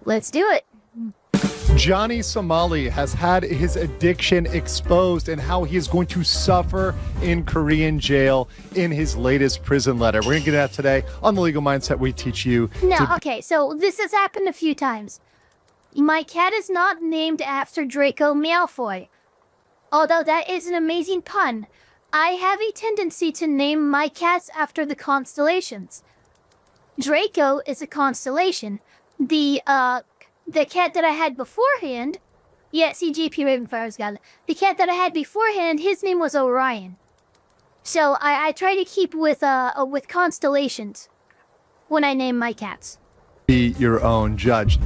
Let's do it. Johnny Somali has had his addiction exposed and how he is going to suffer in Korean jail in his latest prison letter. We're going to get that today on The Legal Mindset. We teach you. Okay, so this has happened a few times. My cat is not named after Draco Malfoy. Although that is an amazing pun, I have a tendency to name my cats after the constellations. Draco is a constellation. The cat that I had beforehand, yeah, see, JP Ravenfire's got it. The cat that I had beforehand, his name was Orion. So I try to keep with constellations when I name my cats. Be your own judge.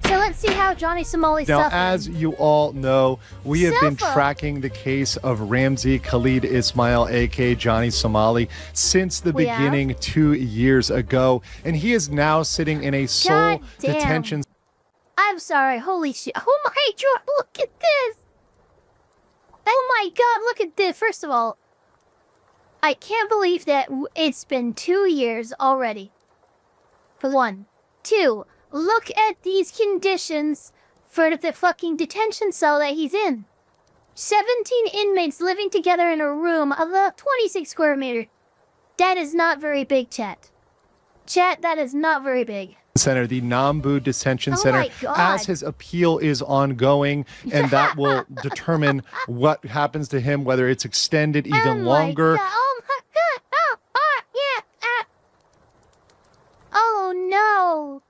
So let's see how Johnny Somali Now, suffered. as you all know, we have been tracking the case of Ramzi Khalid Ismail, aka Johnny Somali, since the beginning 2 years ago, and he is now sitting in a sole detention. I'm sorry, holy shit. Oh my god, look at this! Oh my god, look at this. First of all, I can't believe that it's been 2 years already. For one. Two, look at these conditions for the fucking detention cell that he's in. 17 inmates living together in a room of 26 square meters. That is not very big, chat. Chat, that is not very big. Center, the Nambu Detention Center, as his appeal is ongoing, and that will determine what happens to him, whether it's extended even longer. Oh my god! Oh no!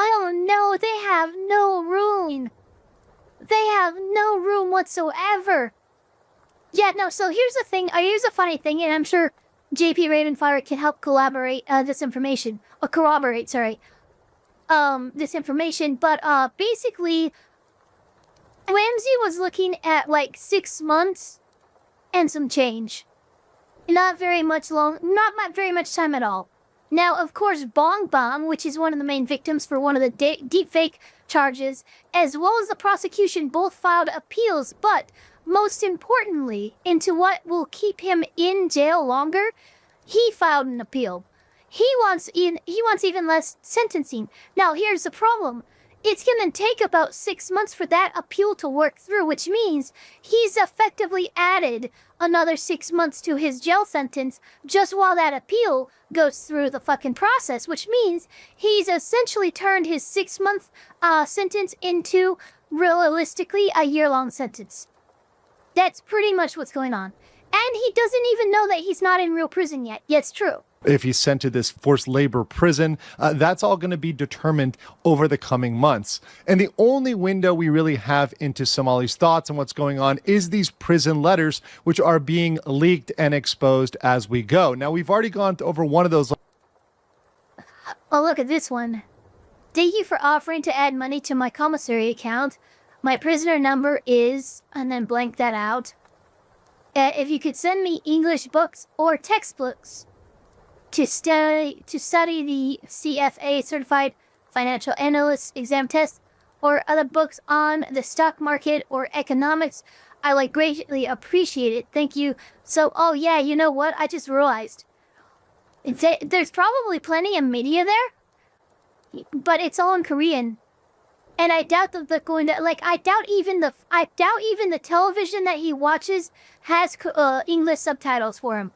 Oh no, they have no room. They have no room whatsoever. Yeah, no, so here's the thing. Here's a funny thing, and I'm sure JP Ravenfire can help collaborate this information. Or corroborate, sorry. This information. But basically, Ramsey was looking at like 6 months and some change. Not very much very much time at all. Now, of course, Bong Bong, which is one of the main victims for one of the deepfake charges, as well as the prosecution, both filed appeals, but most importantly, into what will keep him in jail longer, he filed an appeal. He wants even less sentencing. Now, here's the problem. It's going to take about 6 months for that appeal to work through, which means he's effectively added another 6 months to his jail sentence just while that appeal goes through the fucking process, which means he's essentially turned his 6-month sentence into, realistically, a year-long sentence. That's pretty much what's going on. And he doesn't even know that he's not in real prison yet. Yeah, it's true. If he's sent to this forced labor prison, that's all going to be determined over the coming months. And the only window we really have into Somali's thoughts and what's going on is these prison letters, which are being leaked and exposed as we go. Now, we've already gone over one of those. Oh, look at this one. Thank you for offering to add money to my commissary account. My prisoner number is, and then blank that out. If you could send me English books or textbooks to study the CFA Certified Financial Analyst exam test, or other books on the stock market or economics, I would greatly appreciate it. Thank you. So, oh yeah, you know what? I just realized. There's probably plenty of media there, but it's all in Korean. And I doubt that they're going to, like, I doubt even the television that he watches has English subtitles for him.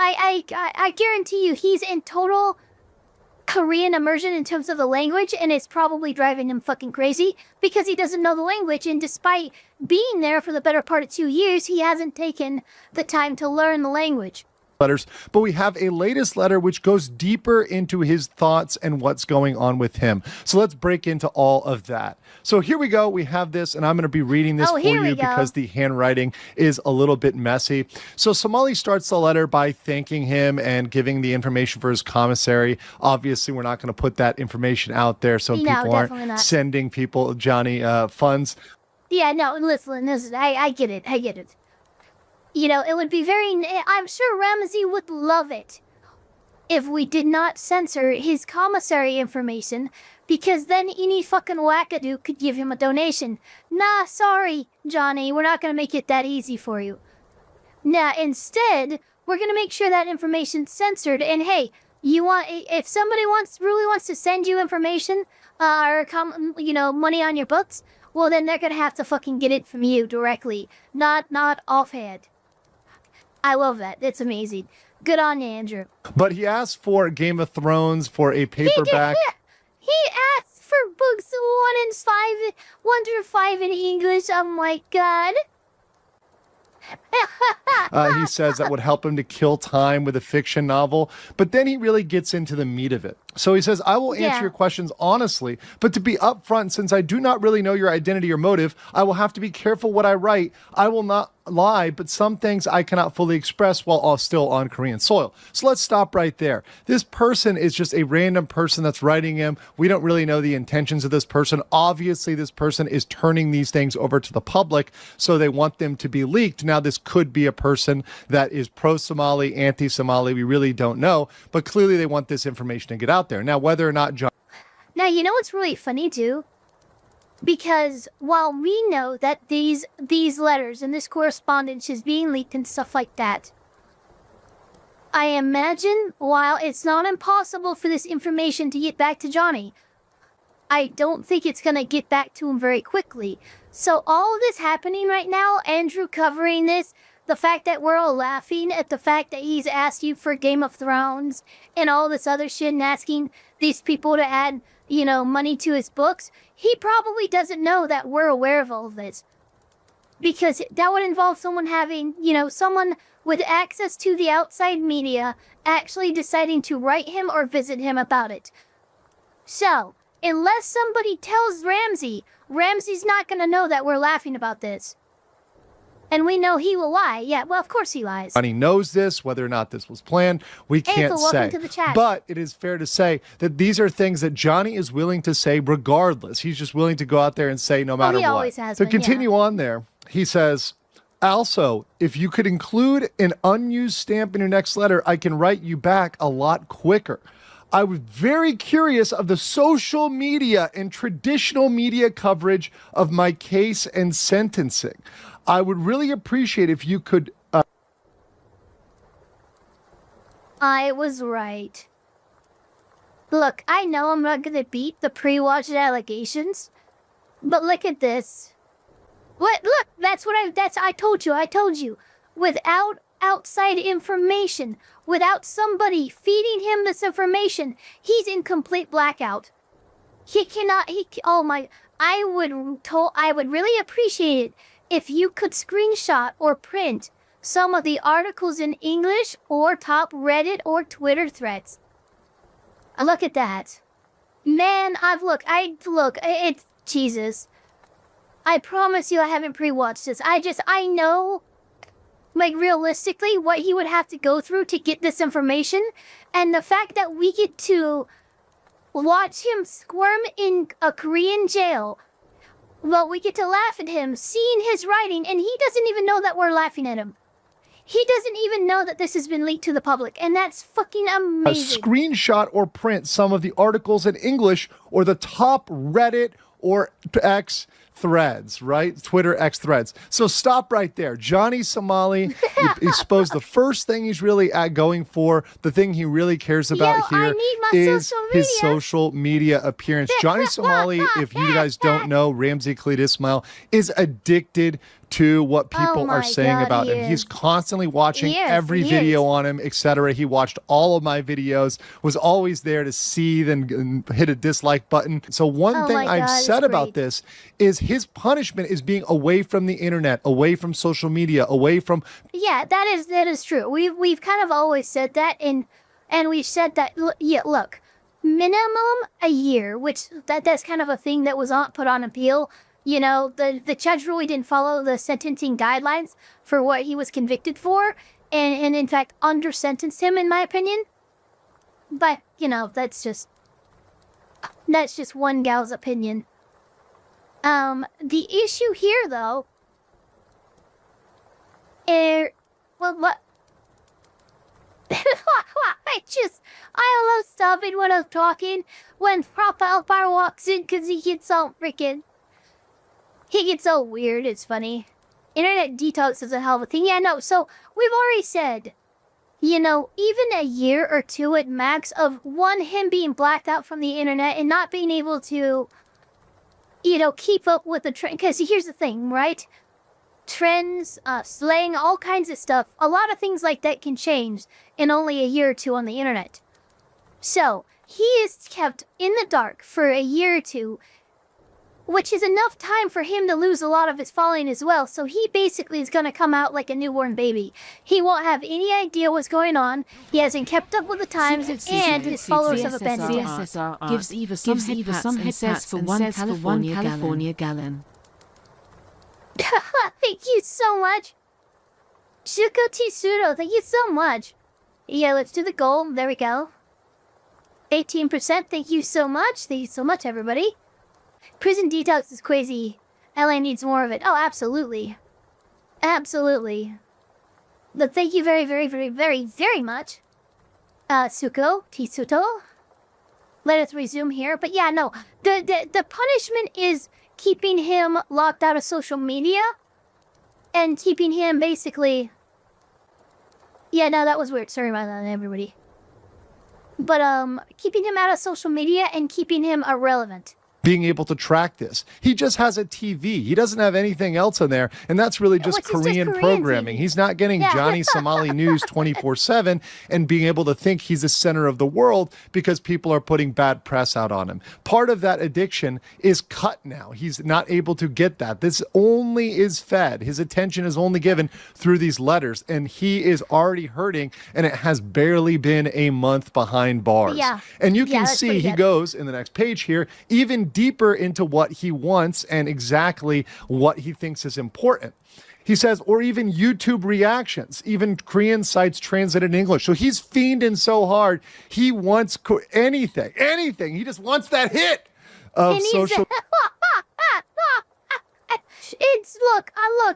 I guarantee you he's in total Korean immersion in terms of the language, and it's probably driving him fucking crazy because he doesn't know the language, and despite being there for the better part of 2 years, he hasn't taken the time to learn the language. Letters, but we have a latest letter which goes deeper into his thoughts and what's going on with him. So let's break into all of that. So here we go. We have this, and I'm going to be reading this for you because the handwriting is a little bit messy. So Somali starts the letter by thanking him and giving the information for his commissary. Obviously, we're not going to put that information out there so people aren't sending people Johnny funds. Yeah, no, listen, I get it. You know, it would be I'm sure Ramsey would love it if we did not censor his commissary information, because then any fucking wackadoo could give him a donation. Nah, sorry, Johnny, we're not going to make it that easy for you. Nah, instead, we're going to make sure that information's censored, and hey, if somebody really wants to send you information, or money on your books, well then they're gonna have to fucking get it from you directly, not offhand. I love that. It's amazing. Good on you, Andrew. But he asked for Game of Thrones for a paperback. He asked for books 1 through 5 in English. Oh my god. He says that would help him to kill time with a fiction novel, but then he really gets into the meat of it. So he says, I will answer your questions honestly, but to be upfront, since I do not really know your identity or motive, I will have to be careful what I write. I will not lie, but some things I cannot fully express while still on Korean soil. So let's stop right there. This person is just a random person that's writing him. We don't really know the intentions of this person. Obviously, this person is turning these things over to the public, so they want them to be leaked. Now, this could be a person that is pro-Somali, anti-Somali. We really don't know, but clearly they want this information to get out there. Now, whether or not John... Now, you know what's really funny, too? Because while we know that these letters and this correspondence is being leaked and stuff like that, I imagine while it's not impossible for this information to get back to Johnny, I don't think it's going to get back to him very quickly. So all of this happening right now, Andrew covering this, the fact that we're all laughing at the fact that he's asked you for Game of Thrones and all this other shit and asking these people to add, money to his books, he probably doesn't know that we're aware of all of this. Because that would involve someone having, someone with access to the outside media actually deciding to write him or visit him about it. So, unless somebody tells Ramsey, Ramsey's not going to know that we're laughing about this. And we know he will lie. Yeah, well, of course he lies. Johnny knows this. Whether or not this was planned, we can't say. Welcome to the chat. But it is fair to say that these are things that Johnny is willing to say regardless. He's just willing to go out there and say no matter what. He always has to been, continue on there, he says, also, if you could include an unused stamp in your next letter, I can write you back a lot quicker. I was very curious of the social media and traditional media coverage of my case and sentencing. I would really appreciate if you could... I was right. Look, I know I'm not gonna beat the pre-watched allegations, but look at this. What? Look, I told you. Without outside information, without somebody feeding him this information, he's in complete blackout. I would really appreciate it if you could screenshot or print some of the articles in English or top Reddit or Twitter threads. Look at that. Man, it's Jesus. I promise you I haven't pre-watched this. I know, realistically, what he would have to go through to get this information. And the fact that we get to watch him squirm in a Korean jail, well, we get to laugh at him, seeing his writing, and he doesn't even know that we're laughing at him. He doesn't even know that this has been leaked to the public, and that's fucking amazing. A screenshot or print some of the articles in English or the top Reddit or X threads, right? Twitter X threads. So stop right there. Johnny Somali, I suppose the first thing he's really going for, the thing he really cares about here is his social media appearance. Johnny Somali, if you guys don't know, Ramsey Khalid Ismail is addicted to what people are saying about him. He's constantly watching every video on him, etc. He watched all of my videos, was always there to see, then hit a dislike button. So one thing I've said about this is his punishment is being away from the internet, away from social media, away from... Yeah, that is true. We've kind of always said that, and we've said that, look, minimum a year, which that's kind of a thing that was put on appeal. The judge really didn't follow the sentencing guidelines for what he was convicted for, and in fact under-sentenced him, in my opinion. But, that's just one gal's opinion. The issue here, though, what? I love stopping when I'm talking when Proper Elfpire walks in because he gets all weird. It's funny. Internet detox is a hell of a thing. Yeah, no, so we've already said even a year or two at max of him being blacked out from the internet and not being able to, keep up with the trend. Because here's the thing, right? Trends, slang, all kinds of stuff. A lot of things like that can change in only a year or two on the internet. So, he is kept in the dark for a year or two, which is enough time for him to lose a lot of his following as well. So he basically is going to come out like a newborn baby. He won't have any idea what's going on. He hasn't kept up with the times, and his followers have abandoned him. Gives Eva some head pats for one California gallon. Thank you so much. Shuko Tsuro, thank you so much. Yeah, let's do the goal. There we go. 18%, thank you so much. Thank you so much, everybody. Prison detox is crazy. LA needs more of it. Oh, absolutely. Absolutely. But thank you very, very, very, very, very much. Suko, Tisuto. Let us resume here. But yeah, no. The punishment is keeping him locked out of social media. And keeping him basically... Yeah, no, that was weird. Sorry about that, everybody. But, keeping him out of social media and keeping him irrelevant. Being able to track this. He just has a TV. He doesn't have anything else in there. And that's really just Korean programming. He's not getting Johnny Somali News 24/7 and being able to think he's the center of the world because people are putting bad press out on him. Part of that addiction is cut now. He's not able to get that. This only is fed. His attention is only given through these letters. And he is already hurting. And it has barely been a month behind bars. Yeah. And you can see he goes in the next page here, even deeper into what he wants and exactly what he thinks is important. He says, or even YouTube reactions, even Korean sites translated in English. So he's fiending so hard. He wants anything. He just wants that hit of social.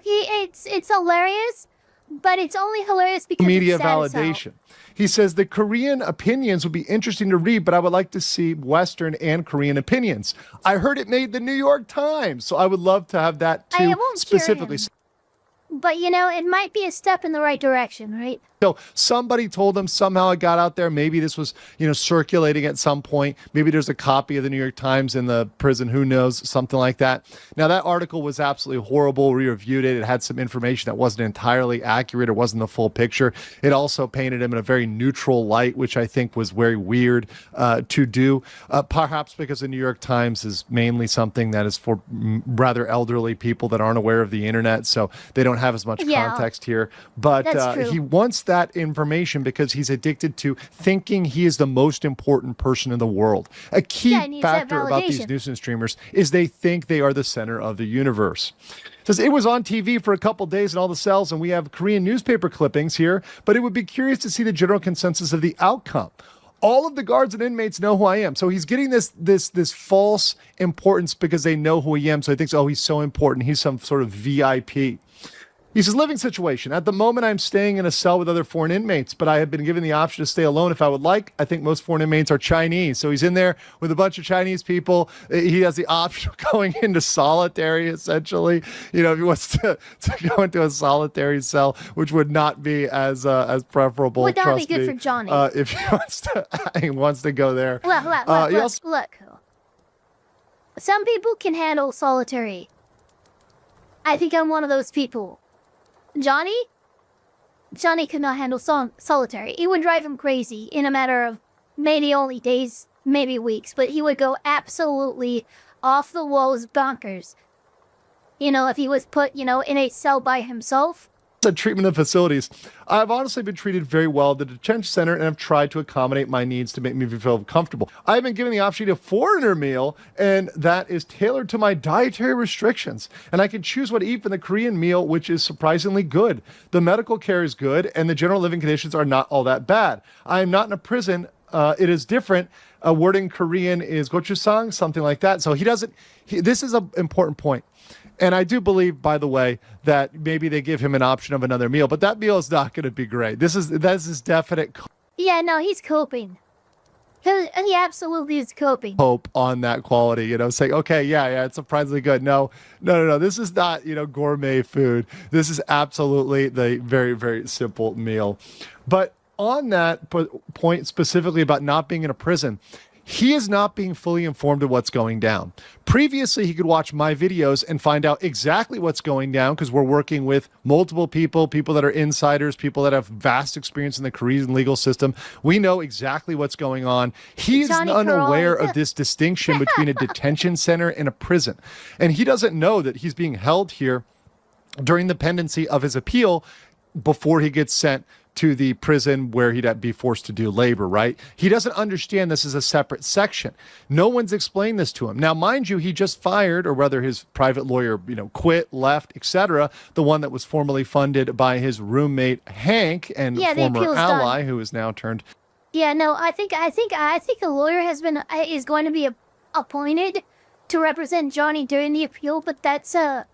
It's hilarious, but it's only hilarious because media it's sad validation. He says the Korean opinions would be interesting to read, but I would like to see Western and Korean opinions. I heard it made the New York Times, so I would love to have that too. I won't specifically. But it might be a step in the right direction, right? So somebody told him somehow it got out there. Maybe this was, circulating at some point. Maybe there's a copy of the New York Times in the prison. Who knows? Something like that. Now, that article was absolutely horrible. We reviewed it. It had some information that wasn't entirely accurate or wasn't the full picture. It also painted him in a very neutral light, which I think was very weird to do. Perhaps because the New York Times is mainly something that is for rather elderly people that aren't aware of the internet. So they don't have as much context here. But he wants that information because he's addicted to thinking he is the most important person in the world. A key factor about these nuisance streamers is they think they are the center of the universe. It says it was on TV for a couple days in all the cells, and we have Korean newspaper clippings here, but it would be curious to see the general consensus of the outcome. All of the guards and inmates know who I am. So he's getting this false importance because they know who I am. So he thinks, oh, he's so important. He's some sort of VIP. He says, living situation. At the moment, I'm staying in a cell with other foreign inmates, but I have been given the option to stay alone if I would like. I think most foreign inmates are Chinese. So he's in there with a bunch of Chinese people. He has the option of going into solitary, essentially. If he wants to go into a solitary cell, which would not be as preferable. Would not be good for Johnny. If he wants to go there. Look. Some people can handle solitary. I think I'm one of those people. Johnny could not handle solitary. It would drive him crazy in a matter of maybe only days, maybe weeks, but he would go absolutely off the walls bonkers. If he was put, in a cell by himself. Treatment of facilities. I've honestly been treated very well at the detention center and have tried to accommodate my needs to make me feel comfortable. I've been given the option to eat a foreigner meal, and that is tailored to my dietary restrictions. And I can choose what to eat from the Korean meal, which is surprisingly good. The medical care is good, and the general living conditions are not all that bad. I am not in a prison. It is different. A word in Korean is gochujang, something like that. So this is an important point. And I do believe, by the way, that maybe they give him an option of another meal, but that meal is not going to be great. This is definite. Yeah, no, he's coping. He absolutely is coping. Hope on that quality, saying, okay, yeah, it's surprisingly good. No. This is not, gourmet food. This is absolutely the very, very simple meal. But on that point specifically about not being in a prison, he is not being fully informed of what's going down. Previously, he could watch my videos and find out exactly what's going down because we're working with multiple people that are insiders, people that have vast experience in the Korean legal system. We know exactly what's going on. He is unaware of this distinction between a detention center and a prison. And he doesn't know that he's being held here during the pendency of his appeal before he gets sent to the prison where he'd be forced to do labor, right? He doesn't understand this is a separate section. No one's explained this to him. Now, mind you, he just fired, or rather his private lawyer, quit, left, etc. The one that was formerly funded by his roommate, Hank, and former ally, who is now turned. Yeah, no, I think a lawyer is going to be appointed to represent Johnny during the appeal, but that's a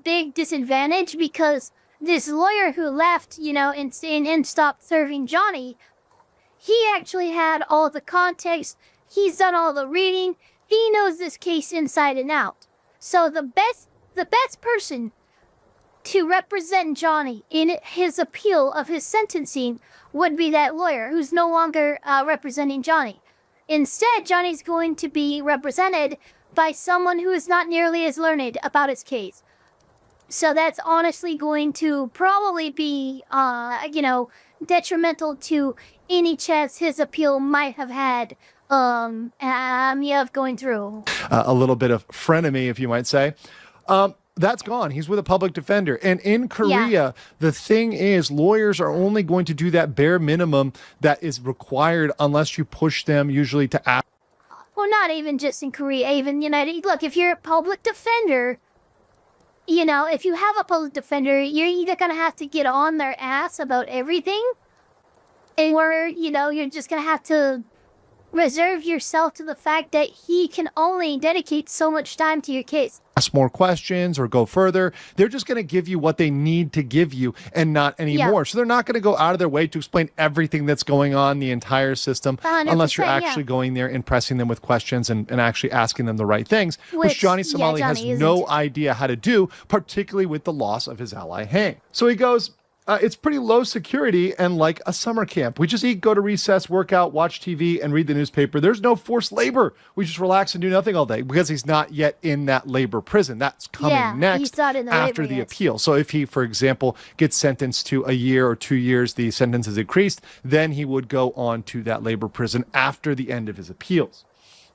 big disadvantage because this lawyer who left, and stopped serving Johnny, he actually had all the context. He's done all the reading. He knows this case inside and out. So the best person to represent Johnny in his appeal of his sentencing would be that lawyer who's no longer representing Johnny. Instead, Johnny's going to be represented by someone who is not nearly as learned about his case. So that's honestly going to probably be, detrimental to any chance his appeal might have had of going through. A little bit of frenemy, if you might say. That's gone. He's with a public defender. And in Korea, the thing is, lawyers are only going to do that bare minimum that is required unless you push them usually to act. Well, not even just in Korea, even United. Look, if you're a public defender, if you have a public defender, you're either going to have to get on their ass about everything, or, you're just going to have to reserve yourself to the fact that he can only dedicate so much time to your case. Ask more questions or go further. They're just going to give you what they need to give you and not anymore. So they're not going to go out of their way to explain everything that's going on, the entire system, unless you're actually going there and pressing them with questions and actually asking them the right things, which Johnny Somali has no idea how to do, particularly with the loss of his ally Hank. So he goes, it's pretty low security and like a summer camp. We just eat, go to recess, work out, watch TV, and read the newspaper. There's no forced labor. We just relax and do nothing all day because he's not yet in that labor prison. That's coming next after the appeal. So if he, for example, gets sentenced to a year or 2 years, the sentence is increased, then he would go on to that labor prison after the end of his appeals.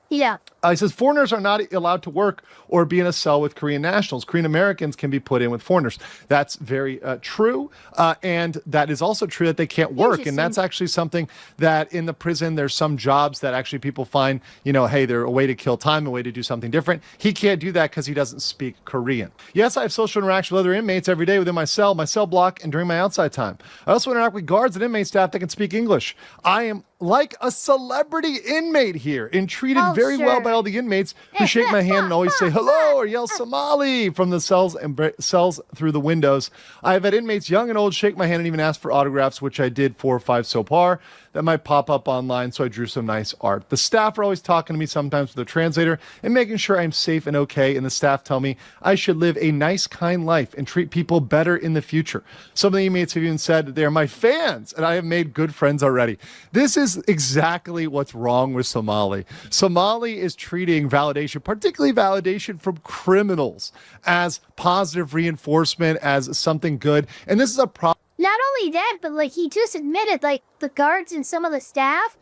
Yeah. He says foreigners are not allowed to work or be in a cell with Korean nationals. Korean Americans can be put in with foreigners. That's very true. And that is also true that they can't work. And that's actually something that in the prison, there's some jobs that actually people find, hey, they're a way to kill time, a way to do something different. He can't do that because he doesn't speak Korean. Yes, I have social interaction with other inmates every day within my cell block, and during my outside time. I also interact with guards and inmate staff that can speak English. I am like a celebrity inmate here and treated very well by all the inmates who shake my hand and always say hello or yell Somali from the cells and cells through the windows. I have had inmates young and old shake my hand and even ask for autographs, which I did 4 or 5 so far. That might pop up online, so I drew some nice art. The staff are always talking to me sometimes with a translator and making sure I'm safe and okay, and the staff tell me I should live a nice, kind life and treat people better in the future. Some of the inmates have even said that they're my fans, and I have made good friends already. This is exactly what's wrong with Somali. Somali is treating validation, particularly validation from criminals, as positive reinforcement, as something good, and this is a problem. Not only that, but he just admitted, the guards and some of the staff,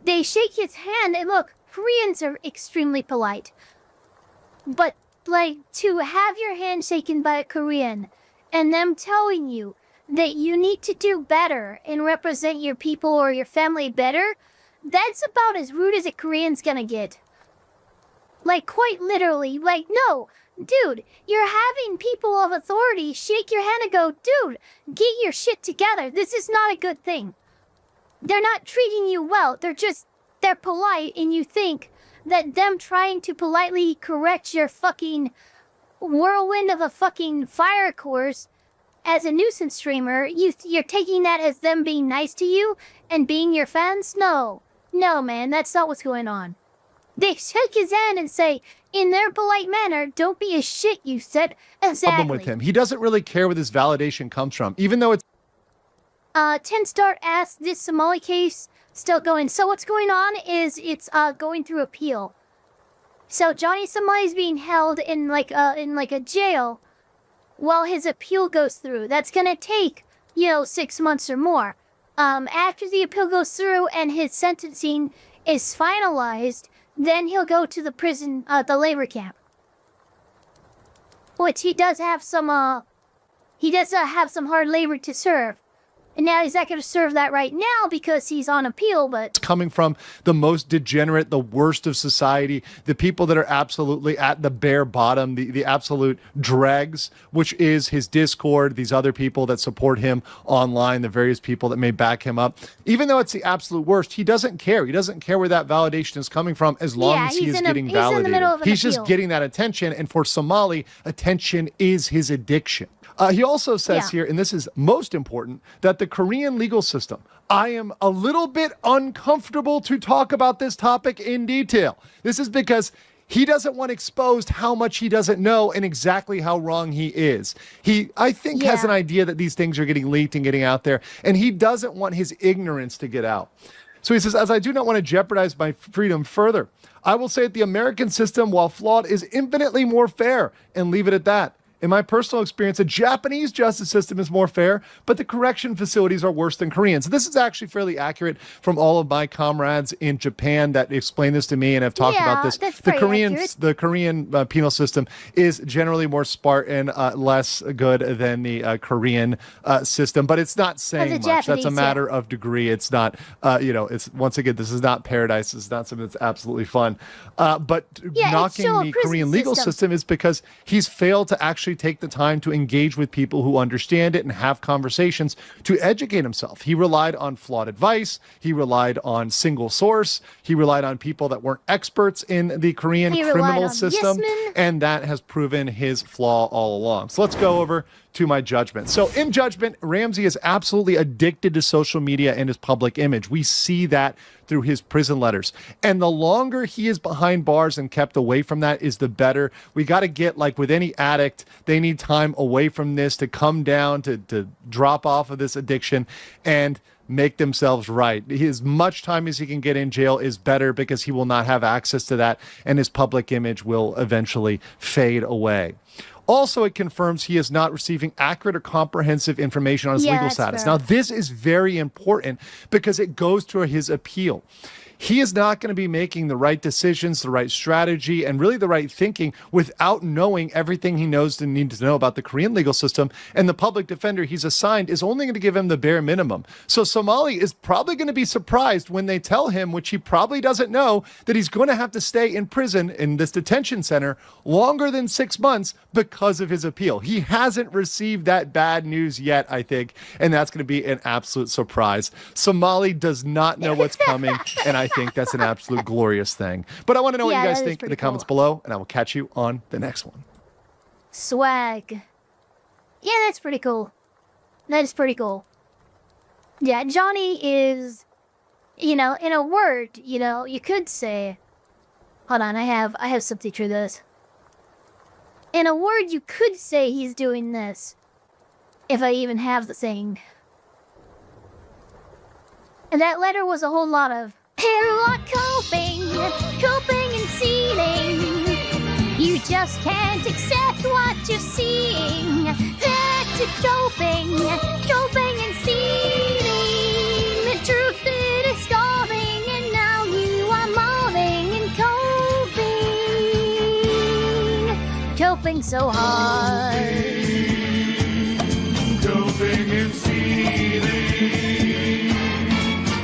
they shake his hand, and look, Koreans are extremely polite. But, to have your hand shaken by a Korean, and them telling you that you need to do better and represent your people or your family better, that's about as rude as a Korean's gonna get. Quite literally, no. Dude, you're having people of authority shake your hand and go, dude, get your shit together. This is not a good thing. They're not treating you well. They're polite, and you think that them trying to politely correct your fucking whirlwind of a fucking fire course as a nuisance streamer, you're taking that as them being nice to you and being your fans? No, man, that's not what's going on. They shake his hand and say, in their polite manner, don't be a shit, you said. Exactly. Problem with him. He doesn't really care where this validation comes from, even though it's 10 Star asks, this Somali case still going? So what's going on is it's going through appeal. So Johnny Somali is being held in like a jail while his appeal goes through. That's gonna take 6 months or more. After the appeal goes through and his sentencing is finalized, then he'll go to the prison, the labor camp. Which he does have some hard labor to serve. And now he's not going to serve that right now because he's on appeal, but... It's coming from the most degenerate, the worst of society, the people that are absolutely at the bare bottom, the absolute dregs, which is his Discord, these other people that support him online, the various people that may back him up. Even though it's the absolute worst, he doesn't care. He doesn't care where that validation is coming from as long as he is getting validated. He's just getting that attention, and for Somali, attention is his addiction. He also says here, and this is most important, that the Korean legal system, I am a little bit uncomfortable to talk about this topic in detail. This is because he doesn't want exposed how much he doesn't know and exactly how wrong he is. He, I think, has an idea that these things are getting leaked and getting out there, and he doesn't want his ignorance to get out. So he says, as I do not want to jeopardize my freedom further, I will say that the American system, while flawed, is infinitely more fair, and leave it at that. In my personal experience, a Japanese justice system is more fair, but the correction facilities are worse than Korean. So this is actually fairly accurate from all of my comrades in Japan that explain this to me and have talked about this. The Korean penal system is generally more Spartan, less good than the Korean system, but it's not saying much. Japanese, that's a matter of degree. It's not, it's once again, this is not paradise. This is not something that's absolutely fun. But knocking the Korean legal system is because he's failed to actually take the time to engage with people who understand it and have conversations to educate himself. He relied on flawed advice. He relied on single source. He relied on people that weren't experts in the Korean criminal system. And that has proven his flaw all along. So let's go over to my judgment. So in judgment, Ramsey is absolutely addicted to social media and his public image. We see that through his prison letters. And the longer he is behind bars and kept away from that is the better. We got to get, like with any addict, they need time away from this to come down, to drop off of this addiction and make themselves right. As much time as he can get in jail is better because he will not have access to that and his public image will eventually fade away. Also, it confirms he is not receiving accurate or comprehensive information on his legal status. Now, this is very important because it goes to his appeal. He is not going to be making the right decisions, the right strategy, and really the right thinking without knowing everything he knows and needs to know about the Korean legal system. And the public defender he's assigned is only going to give him the bare minimum. So Somali is probably going to be surprised when they tell him, which he probably doesn't know, that he's going to have to stay in prison in this detention center longer than 6 months because of his appeal. He hasn't received that bad news yet, I think, and that's going to be an absolute surprise. Somali does not know what's coming, and I think that's an absolute glorious thing. But I want to know what you guys think in the comments below, and I will catch you on the next one. Swag. Yeah, that's pretty cool. That is pretty cool. Yeah, Johnny is, in a word, you could say, hold on, I have something to this. In a word, you could say he's doing this, if I even have the thing. And that letter was a whole lot of, coping and sealing. You just can't accept what you're seeing. That's it, coping and sealing. The truth it is scarring, and now you are mourning and coping so hard.